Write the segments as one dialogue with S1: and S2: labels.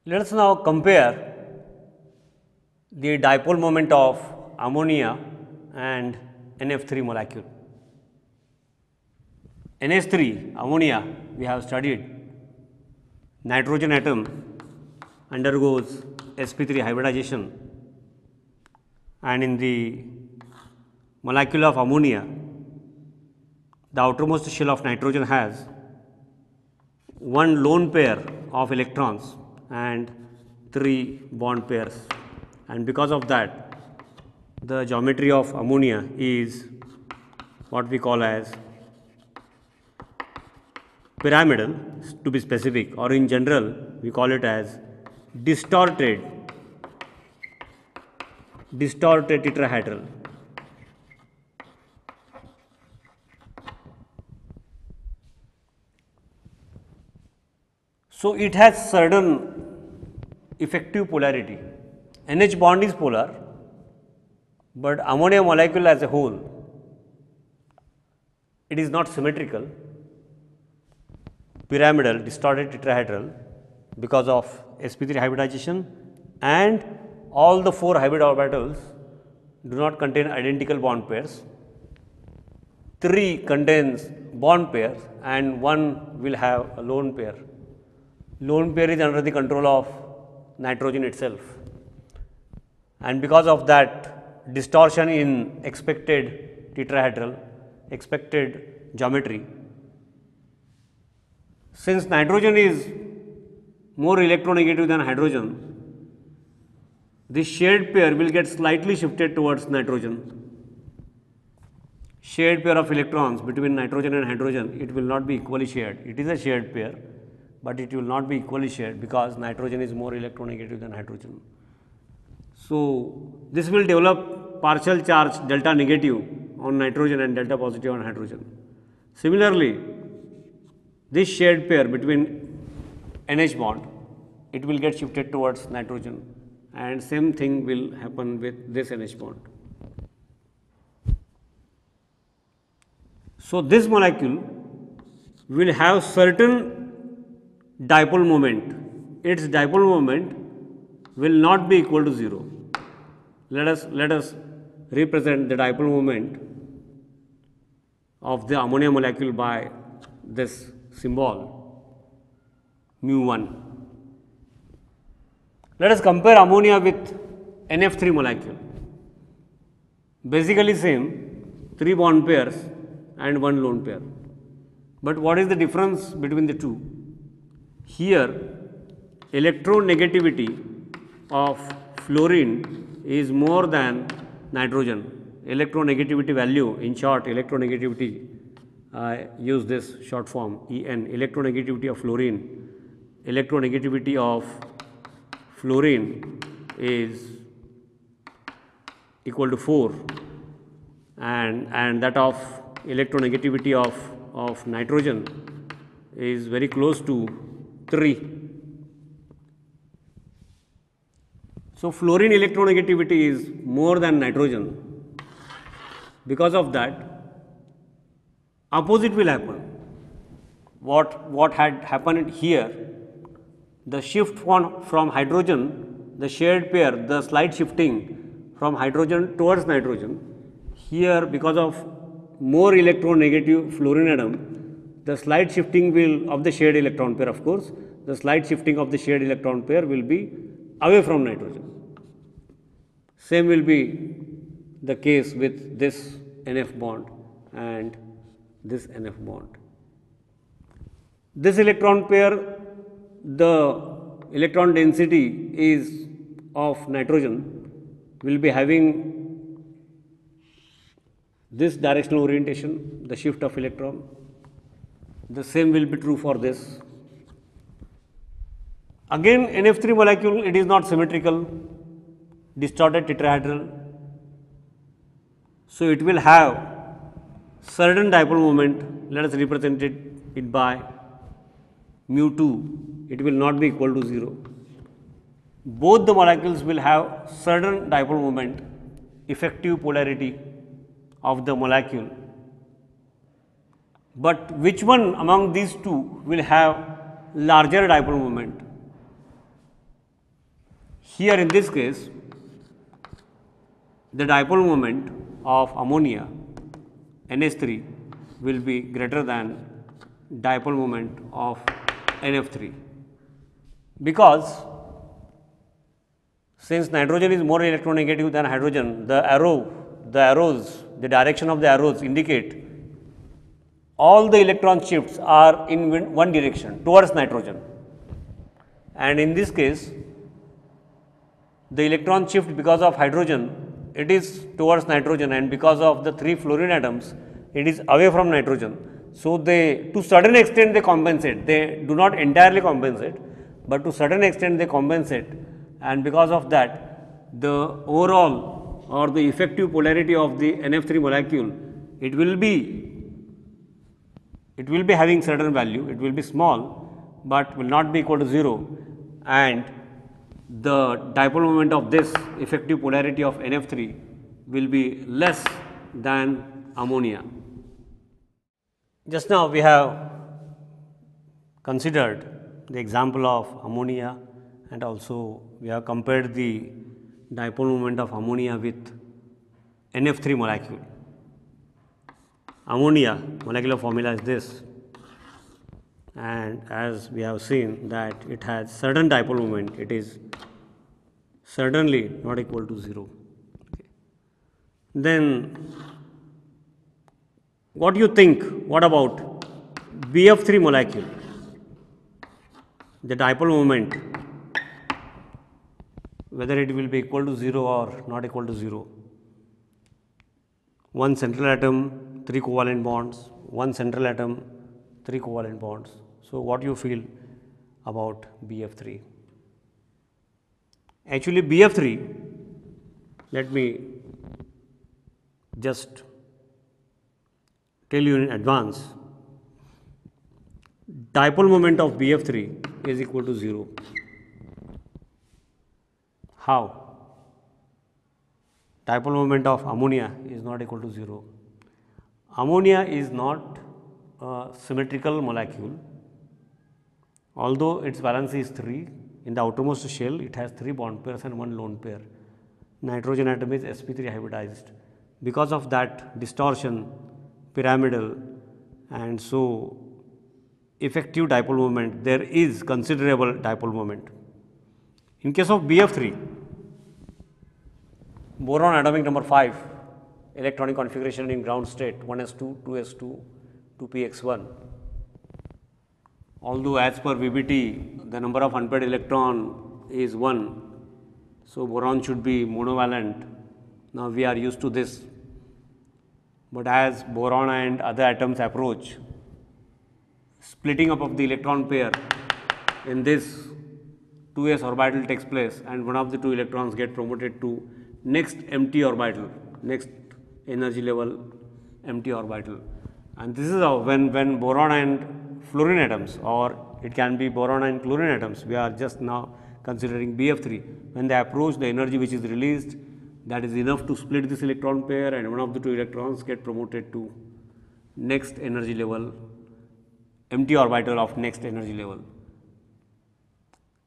S1: Let us now compare the dipole moment of ammonia and NF3 molecule. NH3 ammonia we have studied, nitrogen atom undergoes sp3 hybridization, and in the molecule of ammonia the outermost shell of nitrogen has one lone pair of electrons and 3 bond pairs, and because of that the geometry of ammonia is what we call as pyramidal, to be specific, or in general we call it as distorted tetrahedral. So, it has certain effective polarity. NH bond is polar, but ammonia molecule as a whole, it is not symmetrical, pyramidal, distorted tetrahedral because of sp3 hybridization, and all the 4 hybrid orbitals do not contain identical bond pairs. 3 contains bond pairs and 1 will have a lone pair. Lone pair is under the control of nitrogen itself, and because of that distortion in expected tetrahedral, expected geometry, since nitrogen is more electronegative than hydrogen, this shared pair will get slightly shifted towards nitrogen. Shared pair of electrons between nitrogen and hydrogen, it will not be equally shared. It is a shared pair, but it will not be equally shared because nitrogen is more electronegative than hydrogen. So, this will develop partial charge delta negative on nitrogen and delta positive on hydrogen. Similarly, this shared pair between NH bond, it will get shifted towards nitrogen, and same thing will happen with this NH bond. So, this molecule will have certain dipole moment. Its dipole moment will not be equal to 0. Let us represent the dipole moment of the ammonia molecule by this symbol mu1. Let us compare ammonia with NF3 molecule. Basically same, 3 bond pairs and 1 lone pair. But what is the difference between the two? Here electronegativity of fluorine is more than nitrogen. Electronegativity value, in short, electronegativity, I use this short form En, electronegativity of fluorine. Electronegativity of fluorine is equal to 4, and that of electronegativity of nitrogen is very close to 3. So, fluorine electronegativity is more than nitrogen. Because of that, opposite will happen. What had happened here, the shift from hydrogen, the shared pair, the slight shifting from hydrogen towards nitrogen, here because of more electronegative fluorine atom, the slight shifting will of the shared electron pair, of course, the slight shifting of the shared electron pair will be away from nitrogen. Same will be the case with this NF bond and this NF bond. This electron pair, the electron density is of nitrogen, will be having this directional orientation, the shift of electron. The same will be true for this. Again, NF3 molecule, it is not symmetrical, distorted tetrahedral. So, it will have certain dipole moment. Let us represent it by mu2. It will not be equal to 0. Both the molecules will have certain dipole moment, effective polarity of the molecule. But which one among these two will have larger dipole moment? here in this case, the dipole moment of ammonia NH3 will be greater than dipole moment of NF3, because since nitrogen is more electronegative than hydrogen, the arrows, the direction of the arrows indicate all the electron shifts are in one direction towards nitrogen, and in this case the electron shift because of hydrogen it is towards nitrogen, and because of the 3 fluorine atoms it is away from nitrogen. So, they to certain extent they compensate, they do not entirely compensate, but to certain extent they compensate, and because of that the overall or the effective polarity of the NF3 molecule it will be having certain value, it will be small, but will not be equal to 0, and the dipole moment of this effective polarity of NF3 will be less than ammonia. Just now we have considered the example of ammonia, and also we have compared the dipole moment of ammonia with NF3 molecule. Ammonia molecular formula is this, and as we have seen that it has certain dipole moment, it is certainly not equal to 0. Okay. Then what do you think, what about BF3 molecule? The dipole moment, whether it will be equal to 0 or not equal to 0. One central atom, 3 covalent bonds, one central atom, 3 covalent bonds. So, what do you feel about BF3? Actually, BF3, let me just tell you in advance, dipole moment of BF3 is equal to 0. How? Dipole moment of ammonia is not equal to 0. Ammonia is not a symmetrical molecule, although its valence is 3. In the outermost shell, it has 3 bond pairs and 1 lone pair. Nitrogen atom is sp3 hybridized. Because of that distortion, pyramidal, and so effective dipole moment, there is considerable dipole moment. In case of BF3, boron atomic number 5, electronic configuration in ground state 1s2, 2s2, 2px1. Although as per VBT, the number of unpaired electron is 1, so boron should be monovalent. Now we are used to this, but as boron and other atoms approach, splitting up of the electron pair in this 2s orbital takes place, and one of the 2 electrons get promoted to next empty orbital, next energy level empty orbital. And this is how when boron and fluorine atoms, or it can be boron and chlorine atoms, we are just now considering BF3, when they approach, the energy which is released, that is enough to split this electron pair, and one of the 2 electrons get promoted to next energy level, empty orbital of next energy level.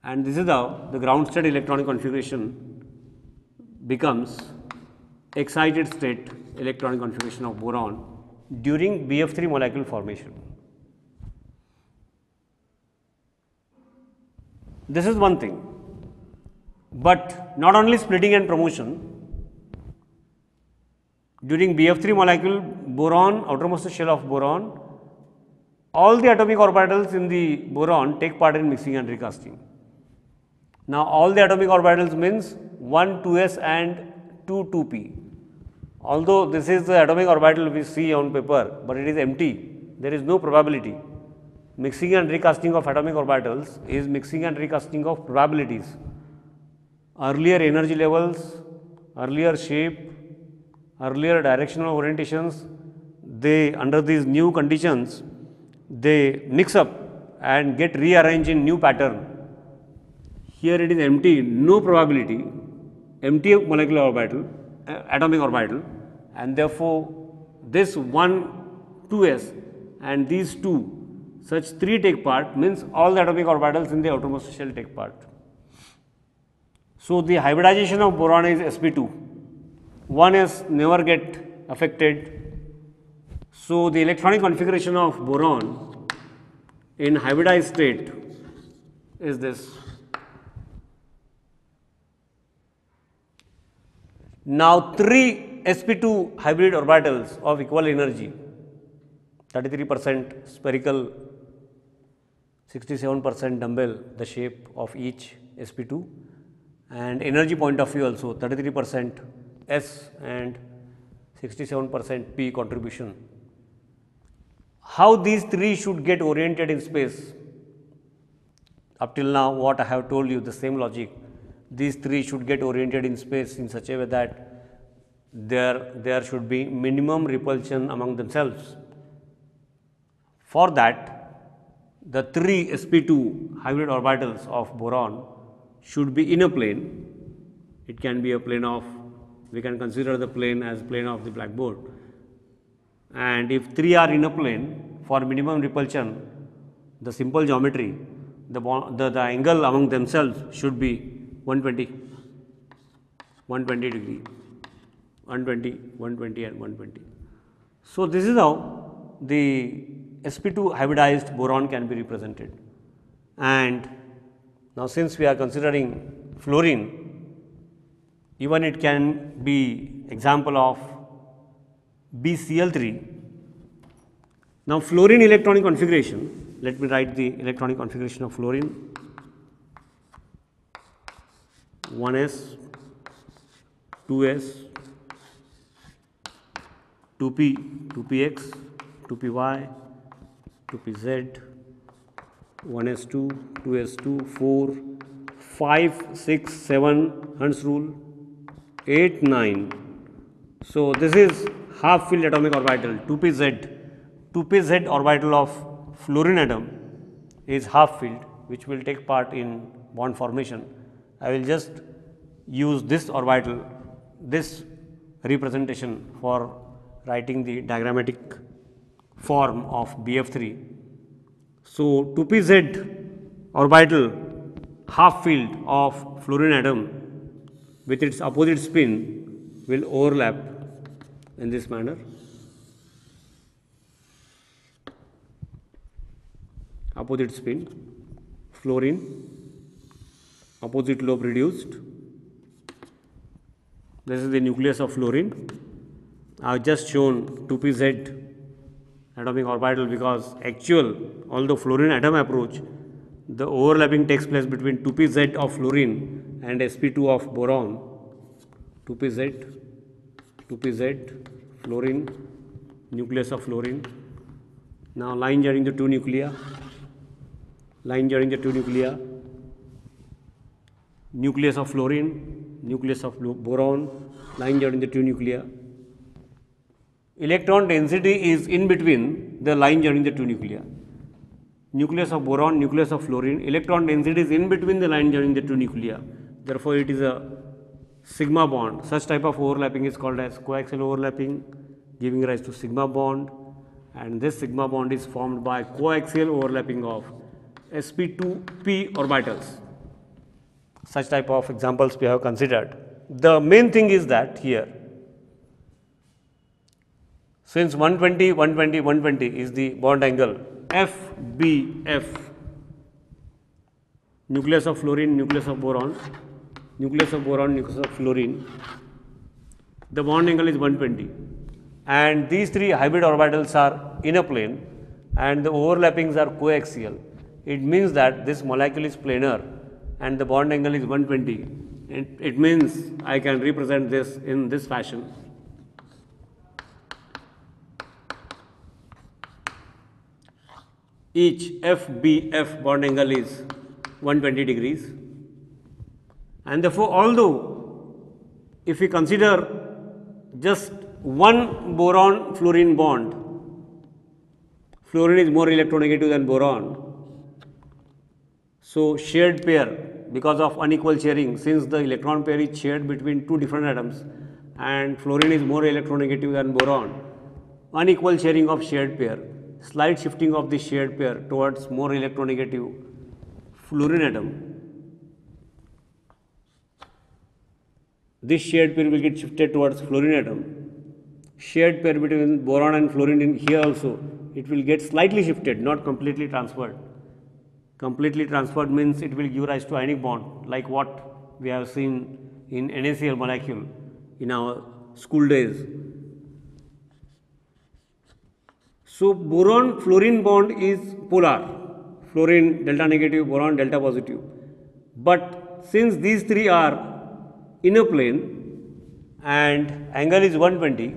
S1: And this is how the ground state electronic configuration becomes excited state electronic configuration of boron during BF3 molecule formation. This is one thing, but not only splitting and promotion. During BF3 molecule, boron, outermost shell of boron, all the atomic orbitals in the boron take part in mixing and recasting. Now, all the atomic orbitals means 1 2s and 2 2p. Although this is the atomic orbital we see on paper, but it is empty, there is no probability. Mixing and recasting of atomic orbitals is mixing and recasting of probabilities. Earlier energy levels, earlier shape, earlier directional orientations, they under these new conditions, they mix up and get rearranged in new pattern. Here it is empty, no probability, empty molecular orbital, atomic orbital, and therefore, this 1 2s and these 2, such 3 take part, means all the atomic orbitals in the outermost shell take part. So, the hybridization of boron is sp2, one is never get affected. So, the electronic configuration of boron in hybridized state is this. Now, 3 sp2 hybrid orbitals of equal energy, 33% spherical, 67% dumbbell, the shape of each sp2, and energy point of view also 33% S and 67% P contribution. How these three should get oriented in space? Up till now, what I have told you, the same logic. These three should get oriented in space in such a way that there should be minimum repulsion among themselves. For that, the 3 sp2 hybrid orbitals of boron should be in a plane. It can be a plane of, we can consider the plane as plane of the blackboard. And if 3 are in a plane, for minimum repulsion, the simple geometry, the angle among themselves should be 120 degree, 120 and 120. So, this is how the sp2 hybridized boron can be represented. And now, since we are considering fluorine, even it can be example of BCl3. Now, fluorine electronic configuration, let me write the electronic configuration of fluorine. 1s, 2s, 2p, 2px, 2py, 2pz, 1s2, 2s2, 4, 5, 6, 7, Hund's rule, 8, 9. So, this is half filled atomic orbital 2pz. 2pz orbital of fluorine atom is half filled, which will take part in bond formation. I will just use this orbital, this representation for writing the diagrammatic form of BF3. So, 2pz orbital half filled of fluorine atom with its opposite spin will overlap in this manner. Opposite spin, fluorine, opposite lobe reduced. This is the nucleus of fluorine. I have just shown 2pz atomic orbital because although fluorine atom approach, the overlapping takes place between 2pz of fluorine and sp2 of boron. 2pz, fluorine, nucleus of fluorine. Now, line joining the two nuclei, nucleus of fluorine, nucleus of boron, line joining the two nuclei. Electron density is in between the line joining the two nuclei. Nucleus of boron, nucleus of fluorine, electron density is in between the line joining the two nuclei. Therefore, it is a sigma bond. Such type of overlapping is called as coaxial overlapping, giving rise to sigma bond, and this sigma bond is formed by coaxial overlapping of sp2p orbitals. Such type of examples we have considered. The main thing is that here, since 120, 120, 120 is the bond angle FBF, nucleus of fluorine, nucleus of boron, nucleus of boron, nucleus of fluorine, the bond angle is 120, and these three hybrid orbitals are in a plane and the overlappings are coaxial. It means that this molecule is planar and the bond angle is 120. It means I can represent this in this fashion. Each FBF bond angle is 120 degrees, and therefore, although if we consider just one boron fluorine bond, fluorine is more electronegative than boron. So, shared pair, because of unequal sharing, since the electron pair is shared between two different atoms and fluorine is more electronegative than boron, unequal sharing of shared pair, slight shifting of the shared pair towards more electronegative fluorine atom this shared pair will get shifted towards fluorine atom. Shared pair between boron and fluorine in here also, it will get slightly shifted, not completely transferred. Completely transferred means it will give rise to ionic bond, like what we have seen in NaCl molecule in our school days. So, boron fluorine bond is polar, fluorine delta negative, boron delta positive. But since these three are in a plane and angle is 120,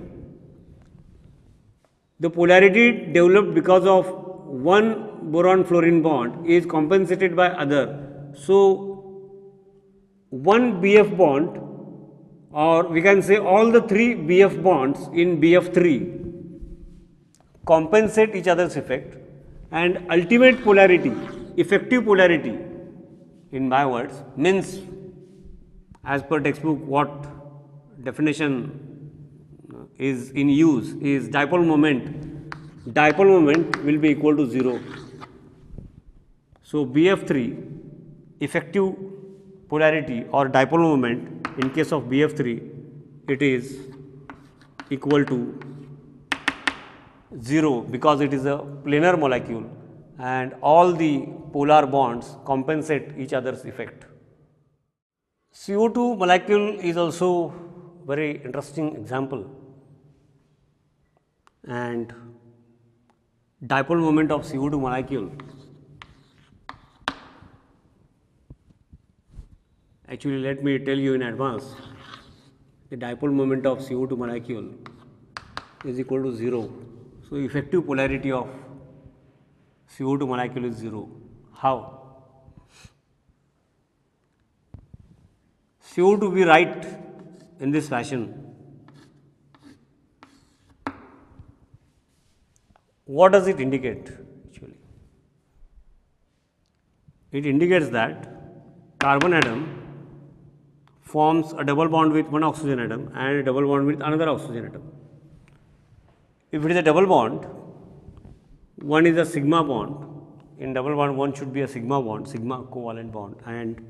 S1: the polarity developed because of one boron fluorine bond is compensated by other. So, one BF bond, or we can say all the three BF bonds in BF3 compensate each other's effect, and ultimate polarity, effective polarity in my words, means as per textbook what definition is in use is dipole moment will be equal to 0. So, BF3 effective polarity or dipole moment in case of BF3, it is equal to 0 because it is a planar molecule and all the polar bonds compensate each other's effect. CO2 molecule is also very interesting example, and dipole moment of CO2 molecule, actually let me tell you in advance, the dipole moment of CO2 molecule is equal to 0. So, effective polarity of CO2 molecule is 0. How? CO2 we write in this fashion. What does it indicate actually? It indicates that carbon atom forms a double bond with one oxygen atom and a double bond with another oxygen atom. If it is a double bond, one is a sigma bond. In double bond, one should be a sigma bond, sigma covalent bond, and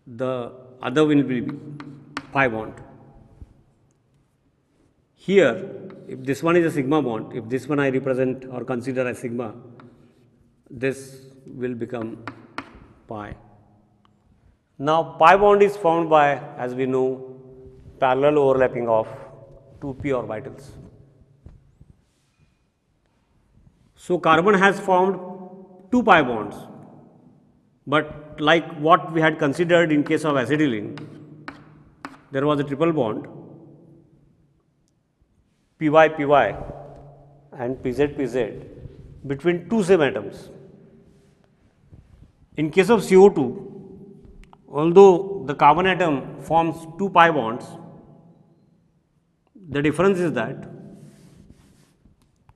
S1: the other will be pi bond. Here, if this one is a sigma bond, if this one I represent or consider as sigma, this will become pi. Now, pi bond is formed by, as we know, parallel overlapping of two p orbitals. So, carbon has formed two pi bonds, but like what we had considered in case of acetylene, there was a triple bond py py and pz pz between two same atoms. In case of CO2, although the carbon atom forms two pi bonds, the difference is that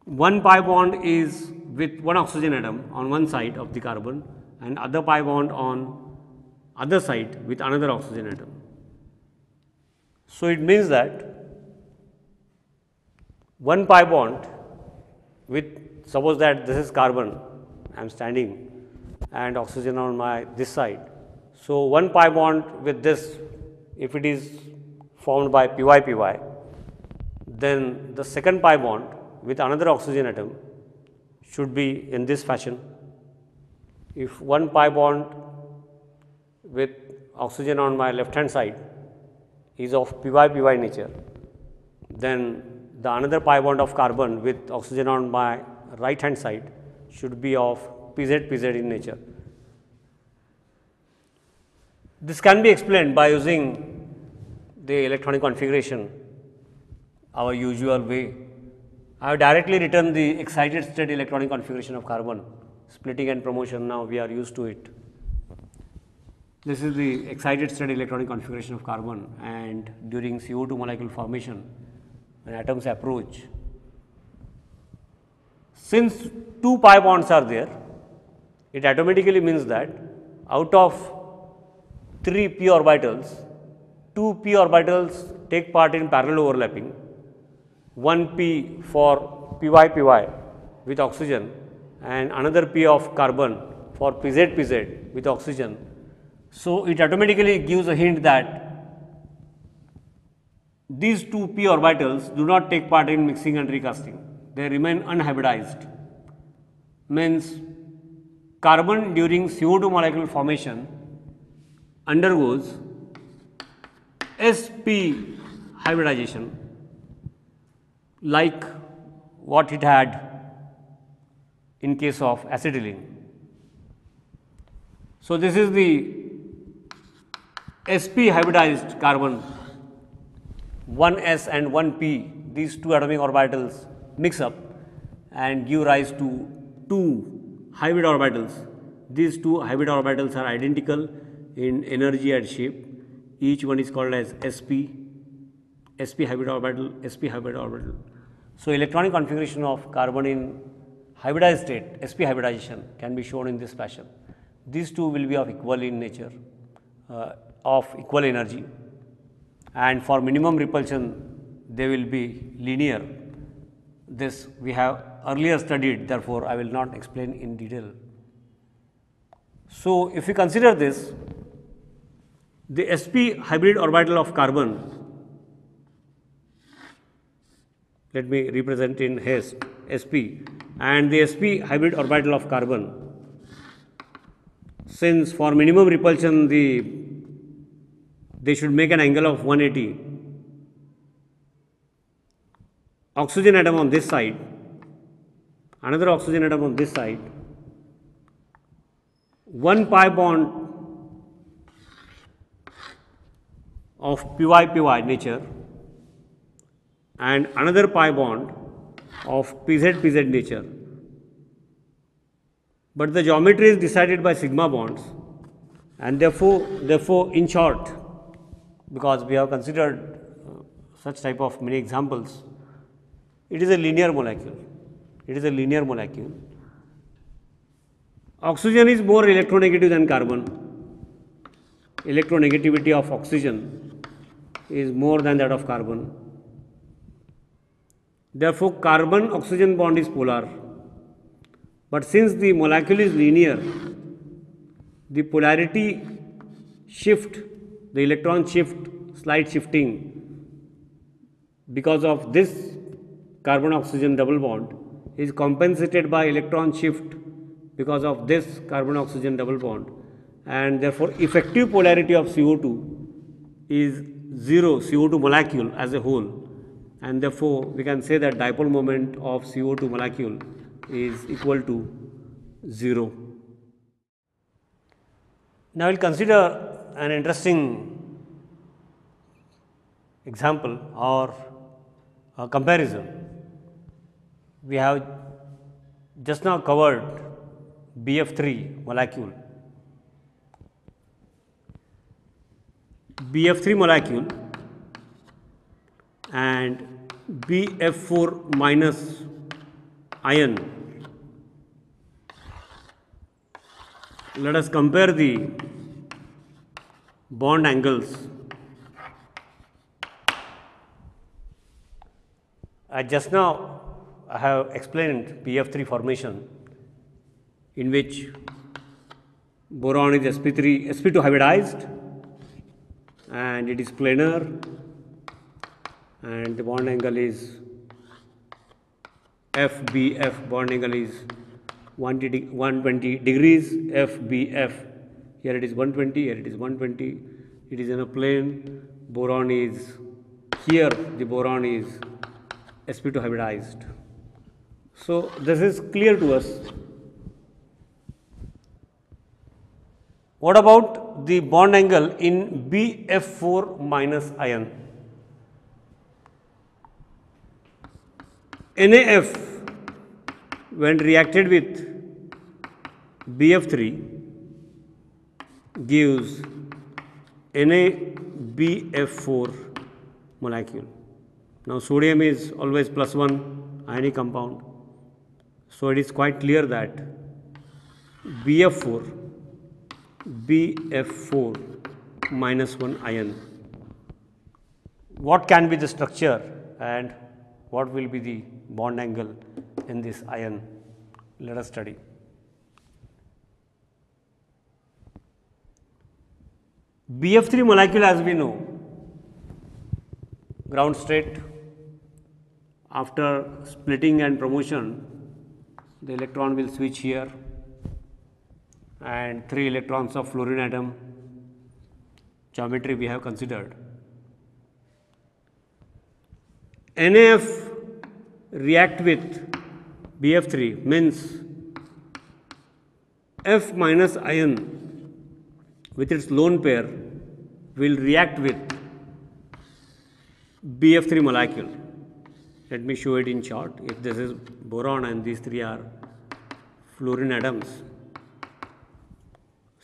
S1: one pi bond is with one oxygen atom on one side of the carbon and other pi bond on other side with another oxygen atom. So, it means that one pi bond with, suppose that this is carbon, I am standing and oxygen on my this side. So, one pi bond with this, if it is formed by py py, then the second pi bond with another oxygen atom should be in this fashion. If one pi bond with oxygen on my left hand side is of py py nature, then the another pi bond of carbon with oxygen on my right hand side should be of pz pz in nature. This can be explained by using the electronic configuration, our usual way. I have directly written the excited state electronic configuration of carbon, splitting and promotion, now we are used to it. This is the excited state electronic configuration of carbon, and during CO2 molecule formation, when atoms approach, since two pi bonds are there, it automatically means that out of 3 p orbitals, 2 p orbitals take part in parallel overlapping, one p for py py with oxygen and another p of carbon for pz pz with oxygen. So, it automatically gives a hint that these two p orbitals do not take part in mixing and recasting, they remain unhybridized. Means carbon during CO2 molecule formation undergoes sp hybridization like what it had in case of acetylene. So, this is the sp hybridized carbon, 1s and 1p, these two atomic orbitals mix up and give rise to two hybrid orbitals. These two hybrid orbitals are identical in energy and shape. Each one is called as sp hybrid orbital, sp hybrid orbital. So, electronic configuration of carbon in hybridized state, sp hybridization, can be shown in this fashion. These two will be of equal in nature, of equal energy, and for minimum repulsion they will be linear. This we have earlier studied, therefore, I will not explain in detail. So, if we consider this, the sp hybrid orbital of carbon, let me represent in haste sp, and the sp hybrid orbital of carbon, since for minimum repulsion they should make an angle of 180, oxygen atom on this side, another oxygen atom on this side, one pi bond of py nature and another pi bond of pz nature, but the geometry is decided by sigma bonds, and therefore in short, because we have considered such type of many examples, it is a linear molecule. It is a linear molecule. Oxygen is more electronegative than carbon. Electronegativity of oxygen is more than that of carbon. Therefore, carbon oxygen bond is polar. But since the molecule is linear, the polarity shift, the electron shift, slight shifting because of this carbon oxygen double bond is compensated by electron shift because of this carbon oxygen double bond, and therefore effective polarity of CO2 is 0, CO2 molecule as a whole, and therefore we can say that dipole moment of CO2 molecule is equal to 0. Now, we will consider an interesting example or a comparison. We have just now covered BF3 molecule. BF3 molecule and BF4 minus ion. Let us compare the bond angles. Just now I have explained BF3 formation, in which boron is sp2 hybridized and it is planar, and the bond angle is FBF, bond angle is 120 degrees, FBF, here it is 120, here it is 120, it is in a plane, boron is here, the boron is sp2 hybridized. So, this is clear to us. What about the bond angle in BF4 minus ion? NaF when reacted with BF3 gives NaBF4 molecule. Now, sodium is always +1 ionic compound. So, it is quite clear that BF4 minus 1 ion. What can be the structure and what will be the bond angle in this ion? Let us study. BF3 molecule, as we know, ground state. After splitting and promotion, the electron will switch here, and 3 electrons of fluorine atom. Geometry we have considered. NaF react with BF3 means F minus ion with its lone pair will react with BF3 molecule. Let me show it in chart. If this is boron and these 3 are fluorine atoms.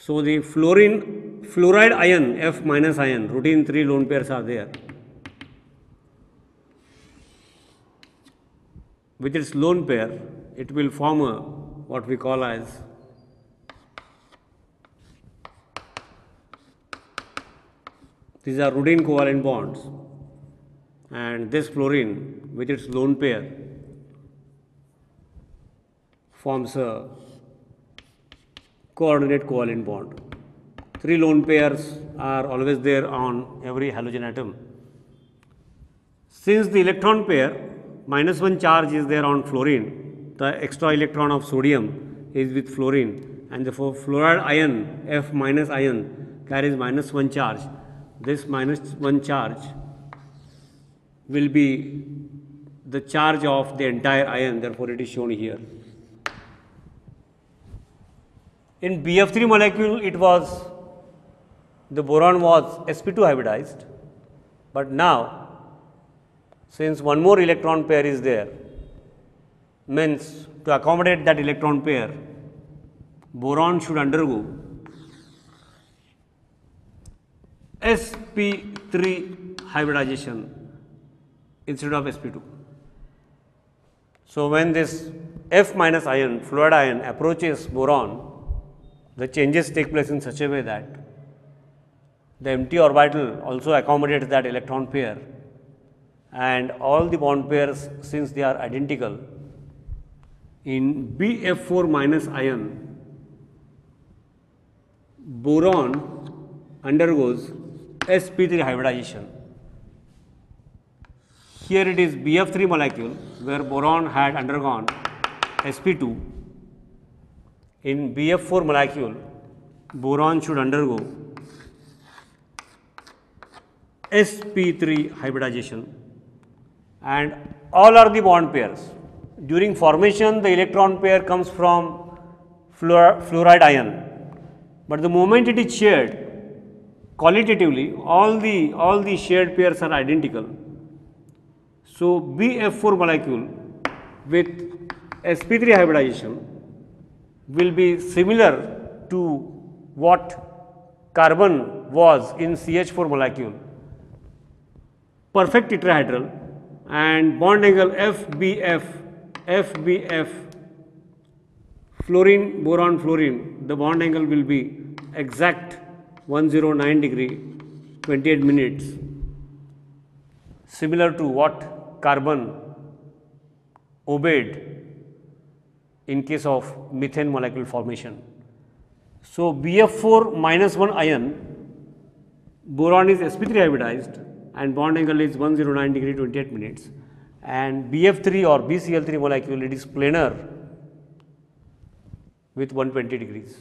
S1: So the fluoride ion, F minus ion, routine 3 lone pairs are there. With its lone pair, it will form a what we call as these are routine covalent bonds, and this fluorine with its lone pair forms a coordinate covalent bond. 3 lone pairs are always there on every halogen atom. Since the electron pair -1 charge is there on fluorine, the extra electron of sodium is with fluorine, and therefore fluoride ion F minus ion carries -1 charge. This -1 charge will be the charge of the entire ion, therefore it is shown here. In BF3 molecule, it was the boron was sp2 hybridized, but now since one more electron pair is there, means to accommodate that electron pair, boron should undergo sp3 hybridization instead of sp2. So when this F minus ion, fluoride ion approaches boron, the changes take place in such a way that the empty orbital also accommodates that electron pair, and all the bond pairs, since they are identical, in BF4 minus ion, boron undergoes sp3 hybridization. Here it is BF3 molecule where boron had undergone sp2. In BF4 molecule, boron should undergo sp3 hybridization, and all are the bond pairs. During formation, the electron pair comes from fluoride ion, but the moment it is shared, qualitatively all the shared pairs are identical. So BF4 molecule with sp3 hybridization will be similar to what carbon was in CH4 molecule, perfect tetrahedral, and bond angle FBF, fluorine, boron, fluorine, the bond angle will be exact 109 degree, 28 minutes, similar to what carbon obeyed in case of methane molecule formation. So BF4 -1 ion, boron is sp3 hybridized and bond angle is 109 degree 28 minutes, and BF3 or BCl3 molecule, it is planar with 120 degrees.